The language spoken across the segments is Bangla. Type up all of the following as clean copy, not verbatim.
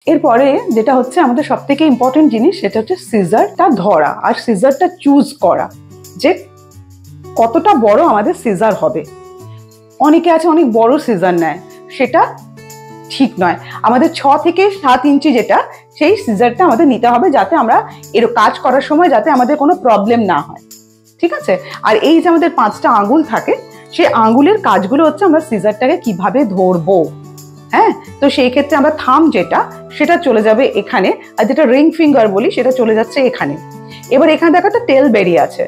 এরপরে যেটা হচ্ছে আমাদের সব থেকে ইম্পর্টেন্ট জিনিস, সেটা হচ্ছে সিজারটা ধরা আর সিজারটা চুজ করা, যে কতটা বড় আমাদের সিজার হবে। অনেকে আছে অনেক বড় সিজার নেয়, সেটা ঠিক নয়। আমাদের 6 থেকে 7 ইঞ্চি যেটা, সেই সিজারটা আমাদের নিতে হবে, যাতে আমরা এর কাজ করার সময় যাতে আমাদের কোনো প্রবলেম না হয়, ঠিক আছে। আর এই যে আমাদের 5টা আঙ্গুল থাকে, সেই আঙ্গুলের কাজগুলো হচ্ছে আমরা সিজারটাকে কিভাবে ধরবো। হ্যাঁ, তো সেই ক্ষেত্রে আমরা থাম যেটা, সেটা চলে যাবে এখানে, আর যেটা রিং ফিঙ্গার বলি সেটা চলে যাচ্ছে এখানে। এবার এখানে দেখো একটা টেল বেরিয়ে আছে।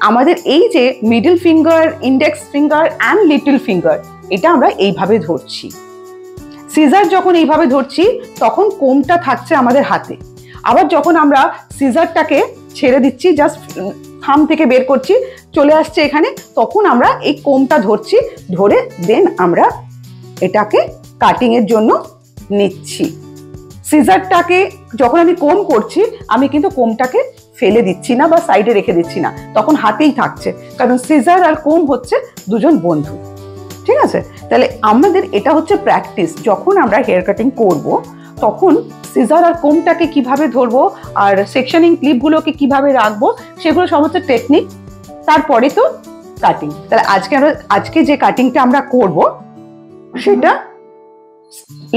আমাদের এই যে middle finger, index finger and little finger, এটা আমরা এইভাবে ধরছি। সিজার যখন এইভাবে ধরছি তখন কোমটা থাকছে আমাদের হাতে। আবার যখন আমরা সিজারটাকে ছেড়ে দিচ্ছি, জাস্ট থাম থেকে বের করছি, চলে আসছে এখানে, তখন আমরা এই কোমটা ধরছি, ধরে দেন আমরা এটাকে কাটিং এর জন্য নিচ্ছি। সিজারটাকে যখন আমি কোম করছি, আমি কিন্তু কোমটাকে ফেলে দিচ্ছি না বা সাইডে রেখে দিচ্ছি না, তখন হাতেই থাকছে, কারণ সিজার আর কোম হচ্ছে দুজন বন্ধু, ঠিক আছে। তাহলে আমাদের এটা হচ্ছে প্র্যাকটিস। যখন আমরা হেয়ার কাটিং করব, তখন সিজার আর কোমটাকে কিভাবে ধরবো আর সেকশনিং ক্লিপগুলোকে কিভাবে রাখবো, সেগুলো সমস্ত টেকনিক, তারপরে তো কাটিং। তাহলে আজকে যে কাটিংটা আমরা করব সেটা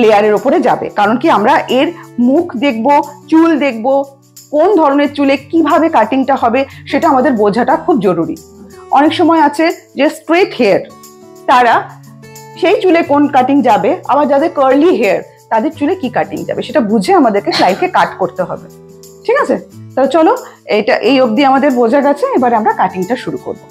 লেয়ারের ওপরে যাবে, কারণ কি আমরা এর মুখ দেখব, চুল দেখব, কোন ধরনের চুলে কিভাবে কাটিংটা হবে সেটা আমাদের বোঝাটা খুব জরুরি। অনেক সময় আছে যে স্ট্রেট হেয়ার, তারা সেই চুলে কোন কাটিং যাবে, আবার যাদের কার্লি হেয়ার তাদের চুলে কি কাটিং যাবে, সেটা বুঝে আমাদেরকে ক্লাইন্টকে কাট করতে হবে, ঠিক আছে। তাহলে চলো, এটা এই অবধি আমাদের বোঝা গেছে, এবারে আমরা কাটিংটা শুরু করবো।